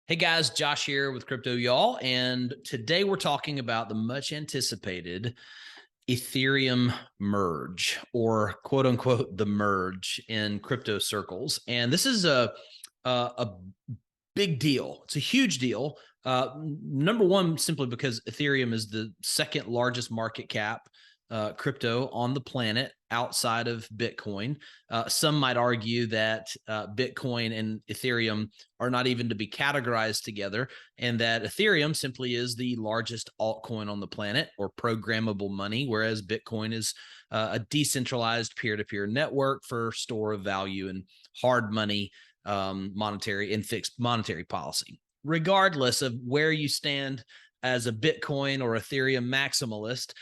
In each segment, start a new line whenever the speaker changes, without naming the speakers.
Hey guys, Josh here with Crypto Y'all, and today we're talking about the much anticipated Ethereum merge, or quote unquote the merge in crypto circles. And this is a big deal. It's a huge deal. Number one, simply because Ethereum is the second largest market cap crypto on the planet outside of Bitcoin. Some might argue that Bitcoin and Ethereum are not even to be categorized together, and that Ethereum simply is the largest altcoin on the planet, or programmable money, whereas Bitcoin is a decentralized peer-to-peer network for store of value and hard money, monetary and fixed monetary policy. Regardless of where you stand as a Bitcoin or Ethereum maximalist,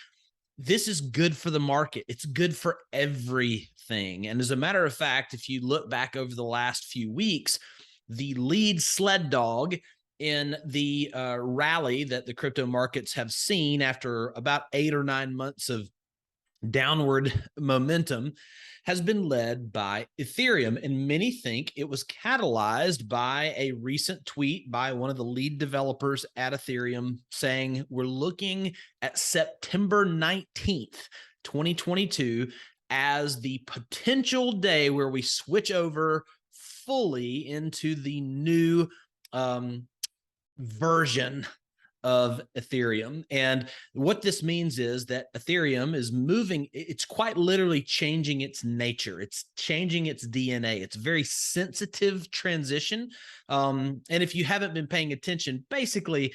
this is good for the market. It's good for everything. And as a matter of fact, if you look back over the last few weeks, the lead sled dog in the rally that the crypto markets have seen after about 8 or 9 months of downward momentum has been led by Ethereum. And many think it was catalyzed by a recent tweet by one of the lead developers at Ethereum saying, we're looking at September 19th, 2022 as the potential day where we switch over fully into the new version of Ethereum. And what this means is that Ethereum is moving, it's quite literally changing its nature. It's changing its DNA. It's a very sensitive transition. And if you haven't been paying attention, basically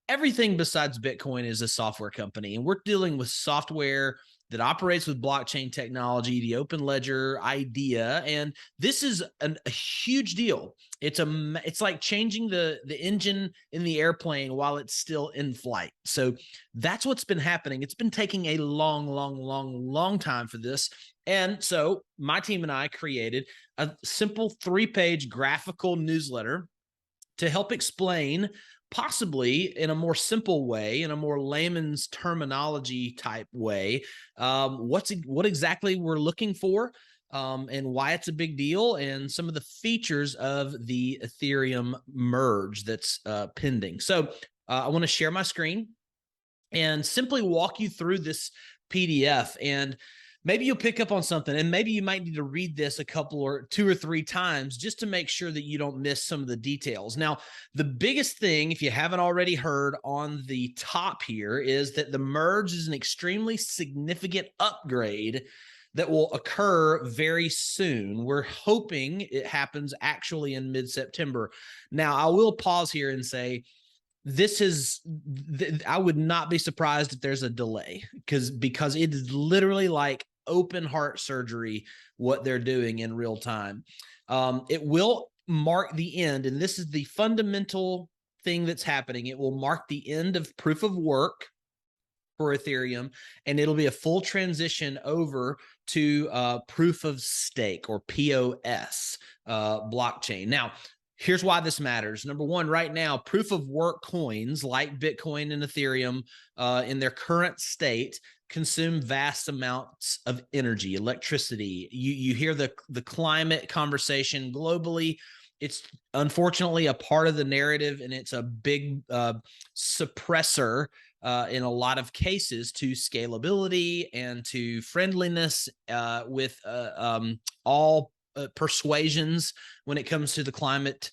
everything besides Bitcoin is a software company. And we're dealing with software that operates with blockchain technology, the open ledger idea. And this is a huge deal. It's like changing the engine in the airplane while it's still in flight. So that's what's been happening. It's been taking a long time for this. And so my team and I created a simple 3-page graphical newsletter to help explain, possibly in a more simple way, in a more layman's terminology type way, what exactly we're looking for, and why it's a big deal, and some of the features of the Ethereum merge that's pending. So I want to share my screen and simply walk you through this PDF, and maybe you'll pick up on something, and maybe you might need to read this a couple or 2 or 3 times just to make sure that you don't miss some of the details. Now, the biggest thing, if you haven't already heard on the top here, is that the merge is an extremely significant upgrade that will occur very soon. We're hoping it happens actually in mid-September. Now, I will pause here and say, I would not be surprised if there's a delay, because it is literally like open heart surgery what they're doing in real time. It will mark the end, and this is the fundamental thing that's happening. It will mark the end of proof of work for Ethereum, and it'll be a full transition over to proof of stake, or POS blockchain. Now, here's why this matters. Number one, right now, proof of work coins like Bitcoin and Ethereum in their current state consume vast amounts of energy, electricity. You hear the climate conversation globally. It's unfortunately a part of the narrative, and it's a big suppressor in a lot of cases to scalability and to friendliness with all persuasions when it comes to the climate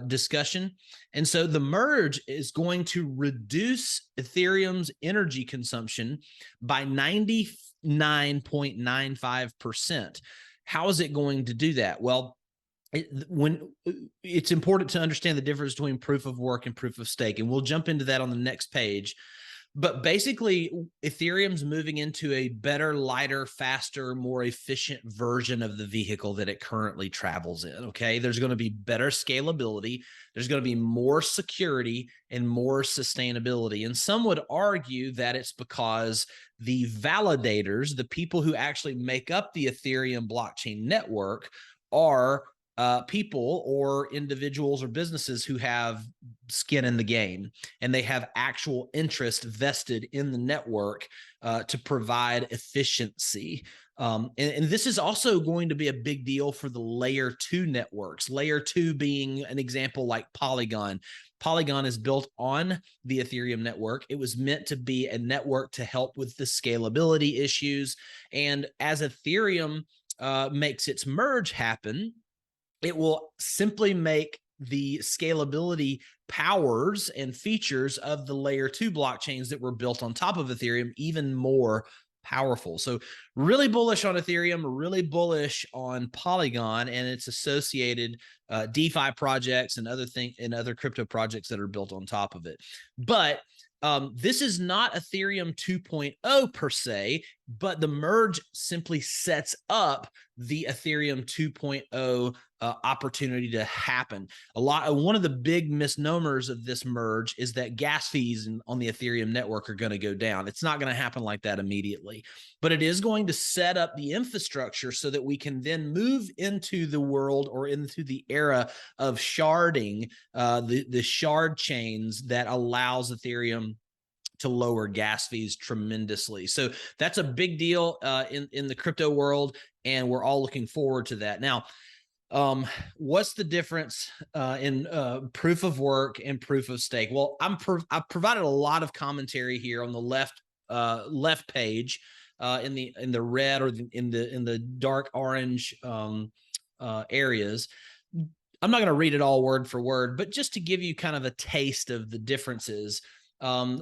discussion. And so the merge is going to reduce Ethereum's energy consumption by 99.95%. How is it going to do that? Well, it's important to understand the difference between proof of work and proof of stake, and we'll jump into that on the next page. But basically, Ethereum's moving into a better, lighter, faster, more efficient version of the vehicle that it currently travels in, okay? There's going to be better scalability. There's going to be more security and more sustainability. And some would argue that it's because the validators, the people who actually make up the Ethereum blockchain network, are people or individuals or businesses who have skin in the game, and they have actual interest vested in the network to provide efficiency. And this is also going to be a big deal for the layer 2 networks, layer 2 being an example like Polygon. Polygon is built on the Ethereum network. It was meant to be a network to help with the scalability issues. And as Ethereum makes its merge happen, it will simply make the scalability powers and features of the layer 2 blockchains that were built on top of Ethereum even more powerful. So really bullish on Ethereum, really bullish on Polygon and its associated DeFi projects and other crypto projects that are built on top of it. But this is not Ethereum 2.0 per se, but the merge simply sets up the Ethereum 2.0 opportunity to happen. One of the big misnomers of this merge is that gas fees on the Ethereum network are going to go down. It's not going to happen like that immediately, but it is going to set up the infrastructure so that we can then move into the world or into the era of sharding, the shard chains that allows Ethereum to lower gas fees tremendously. So that's a big deal in the crypto world, and we're all looking forward to that. Now, what's the difference in proof of work and proof of stake? Well, I've provided a lot of commentary here on the left page in the red or in the dark orange areas. I'm not going to read it all word for word, but just to give you kind of a taste of the differences.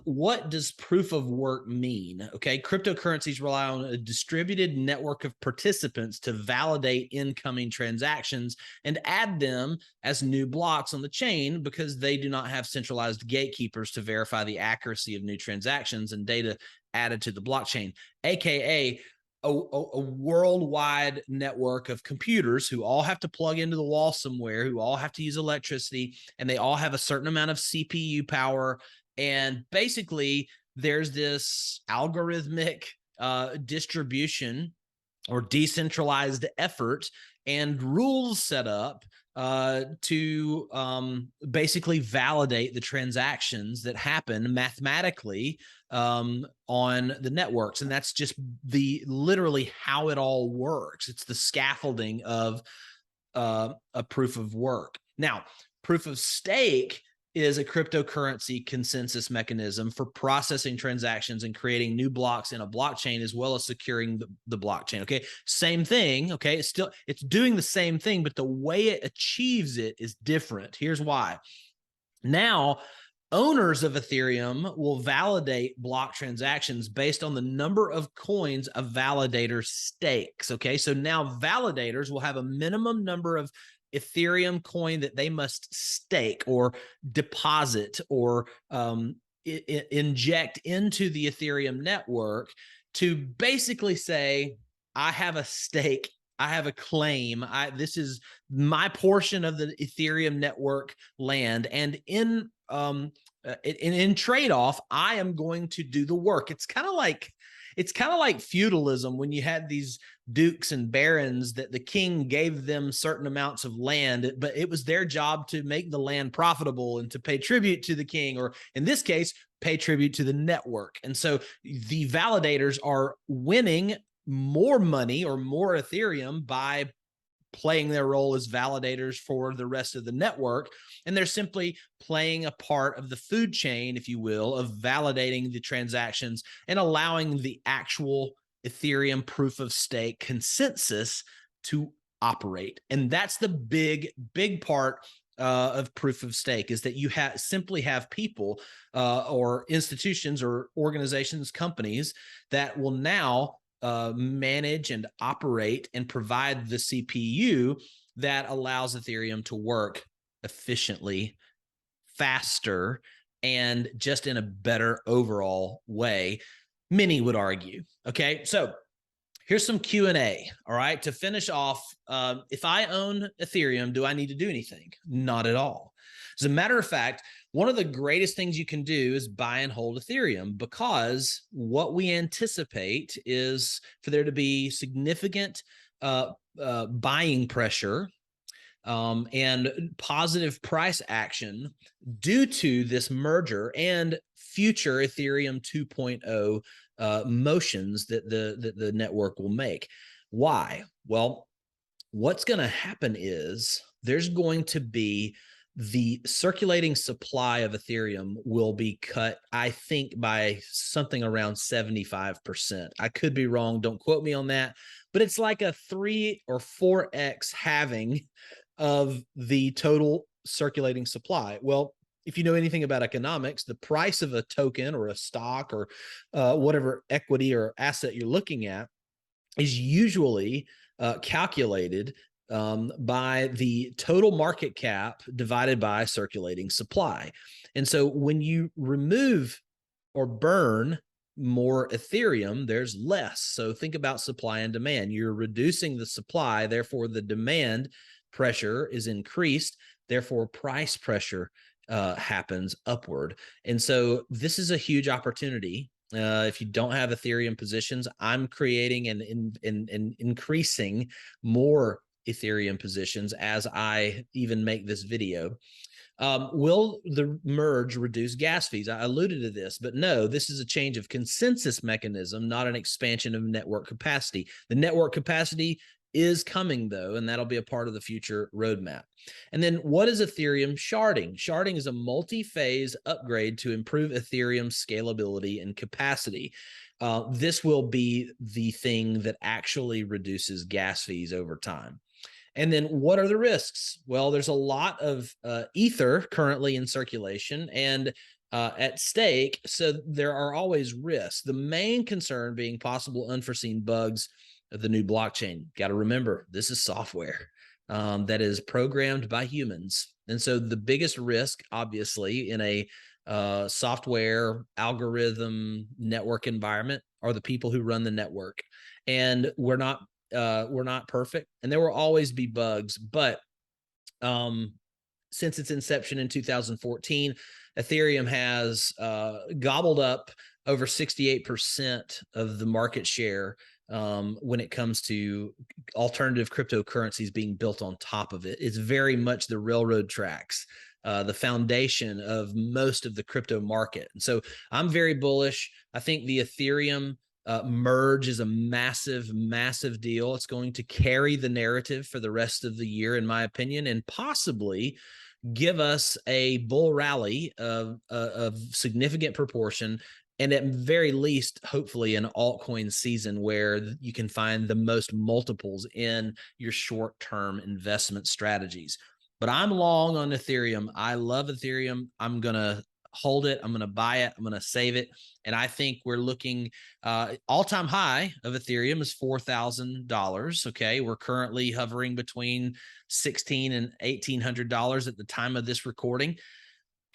What does proof of work mean? Okay, cryptocurrencies rely on a distributed network of participants to validate incoming transactions and add them as new blocks on the chain because they do not have centralized gatekeepers to verify the accuracy of new transactions and data added to the blockchain, aka a worldwide network of computers who all have to plug into the wall somewhere, who all have to use electricity, and they all have a certain amount of CPU power. And basically, there's this algorithmic distribution or decentralized effort and rules set up to basically validate the transactions that happen mathematically on the networks. And that's just literally how it all works. It's the scaffolding of a proof of work. Now, proof of stake is a cryptocurrency consensus mechanism for processing transactions and creating new blocks in a blockchain, as well as securing the blockchain. Okay, same thing. Okay, it's doing the same thing, but the way it achieves it is different. Here's why. Now, owners of Ethereum will validate block transactions based on the number of coins a validator stakes. Okay, so now validators will have a minimum number of Ethereum coin that they must stake or deposit or inject into the Ethereum network to basically say, I have a stake, I have a claim, this is my portion of the Ethereum network land, and in trade-off, I am going to do the work. It's kind of like feudalism when you had these dukes and barons that the king gave them certain amounts of land, but it was their job to make the land profitable and to pay tribute to the king, or in this case, pay tribute to the network. And so the validators are winning more money or more Ethereum by playing their role as validators for the rest of the network. And they're simply playing a part of the food chain, if you will, of validating the transactions and allowing the actual Ethereum proof of stake consensus to operate. And that's the big part of proof of stake, is that you simply have people or institutions or organizations, companies that will now manage and operate and provide the CPU that allows Ethereum to work efficiently, faster, and just in a better overall way, many would argue. Okay, so here's some Q&A, all right? To finish off, if I own Ethereum, do I need to do anything? Not at all. As a matter of fact, one of the greatest things you can do is buy and hold Ethereum, because what we anticipate is for there to be significant buying pressure and positive price action due to this merger and future Ethereum 2.0 motions that the network will make. Why? Well, what's going to happen is there's going to be the circulating supply of Ethereum will be cut, I think, by something around 75%. I could be wrong. Don't quote me on that. But it's like a 3 or 4x halving of the total circulating supply. Well, if you know anything about economics, the price of a token or a stock or whatever equity or asset you're looking at is usually calculated by the total market cap divided by circulating supply. And so when you remove or burn more Ethereum, there's less. So think about supply and demand. You're reducing the supply, therefore the demand pressure is increased, therefore price pressure happens upward. And so this is a huge opportunity. If you don't have Ethereum positions, I'm creating and increasing more Ethereum positions as I even make this video. Will the merge reduce gas fees? I alluded to this, but no, this is a change of consensus mechanism, not an expansion of network capacity. The network capacity is coming though, and that'll be a part of the future roadmap. And then what is Ethereum sharding? Sharding is a multi-phase upgrade to improve Ethereum scalability and capacity. This will be the thing that actually reduces gas fees over time. And then what are the risks? Well, there's a lot of Ether currently in circulation and at stake, so there are always risks. The main concern being possible unforeseen bugs of the new blockchain. Got to remember, this is software that is programmed by humans. And so the biggest risk, obviously, in a software algorithm network environment are the people who run the network. And we're not perfect, and there will always be bugs, but since its inception in 2014, Ethereum has gobbled up over 68% of the market share when it comes to alternative cryptocurrencies being built on top of it. It's very much the railroad tracks, the foundation of most of the crypto market. And so I'm very bullish. I think the Ethereum merge is a massive, massive deal. It's going to carry the narrative for the rest of the year, in my opinion, and possibly give us a bull rally of significant proportion, and at very least, hopefully, an altcoin season where you can find the most multiples in your short-term investment strategies. But I'm long on Ethereum. I love Ethereum. I'm going to hold it. I'm going to buy it. I'm going to save it. And I think we're looking, all-time high of Ethereum is $4,000. Okay. We're currently hovering between $1,600 and $1,800 at the time of this recording.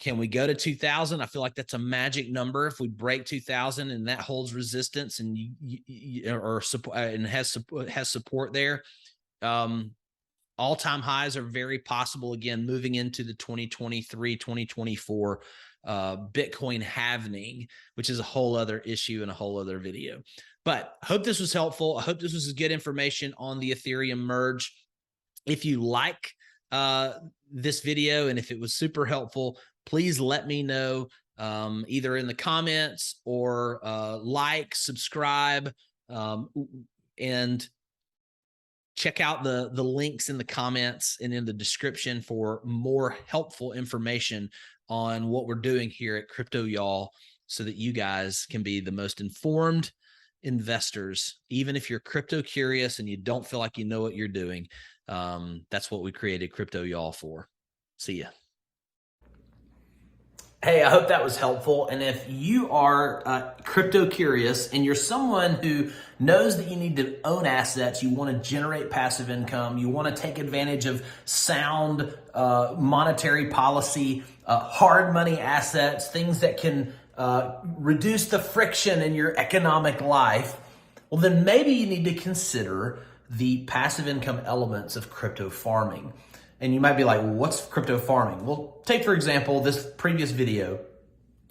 Can we go to 2,000? I feel like that's a magic number. If we break 2,000 and that holds resistance and and has support there, all-time highs are very possible again moving into the 2023, 2024 Bitcoin halving, which is a whole other issue and a whole other video. But I hope this was helpful. I hope this was good information on the Ethereum merge. If you like this video and if it was super helpful, please let me know either in the comments or like, subscribe, and check out the links in the comments and in the description for more helpful information on what we're doing here at Crypto Y'all, so that you guys can be the most informed investors. Even if you're crypto curious and you don't feel like you know what you're doing, that's what we created Crypto Y'all for. See ya. Hey, I hope that was helpful. And if you are crypto curious and you're someone who knows that you need to own assets, you want to generate passive income, you want to take advantage of sound monetary policy, hard money assets, things that can reduce the friction in your economic life, well, then maybe you need to consider the passive income elements of crypto farming. And you might be like, well, what's crypto farming? Well, take, for example, this previous video.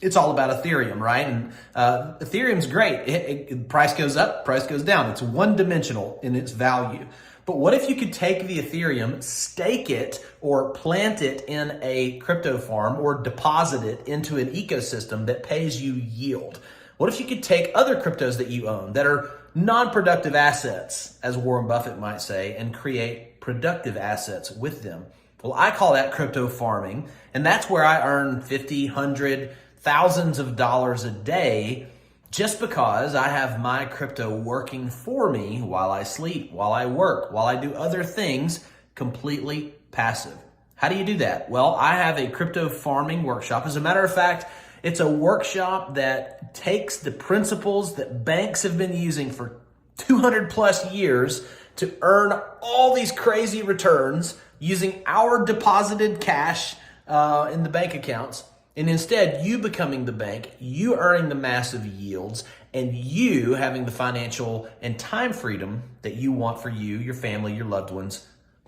It's all about Ethereum, right? And Ethereum's great. Price goes up, price goes down. It's one-dimensional in its value. But what if you could take the Ethereum, stake it, or plant it in a crypto farm, or deposit it into an ecosystem that pays you yield? What if you could take other cryptos that you own that are non-productive assets, as Warren Buffett might say, and create productive assets with them?
Well, I call that crypto farming, and that's where I earn 50, 100, thousands of dollars a day just because I have my crypto working for me while I sleep, while I work, while I do other things, completely passive. How do you do that? Well, I have a crypto farming workshop. As a matter of fact, it's a workshop that takes the principles that banks have been using for 200 plus years to earn all these crazy returns using our deposited cash in the bank accounts. And instead, you becoming the bank, you earning the massive yields, and you having the financial and time freedom that you want for you, your family, your loved ones,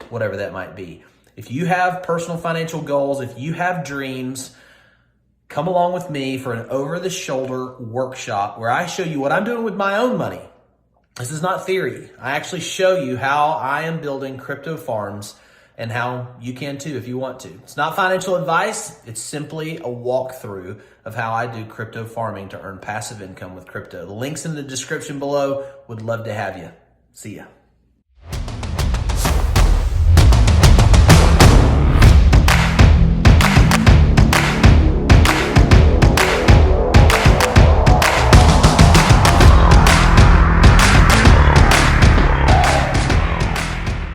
whatever that might be. If you have personal financial goals, if you have dreams, come along with me for an over-the-shoulder workshop where I show you what I'm doing with my own money. This is not theory. I actually show you how I am building crypto farms and how you can too if you want to. It's not financial advice. It's simply a walkthrough of how I do crypto farming to earn passive income with crypto. The link's in the description below. Would love to have you. See ya.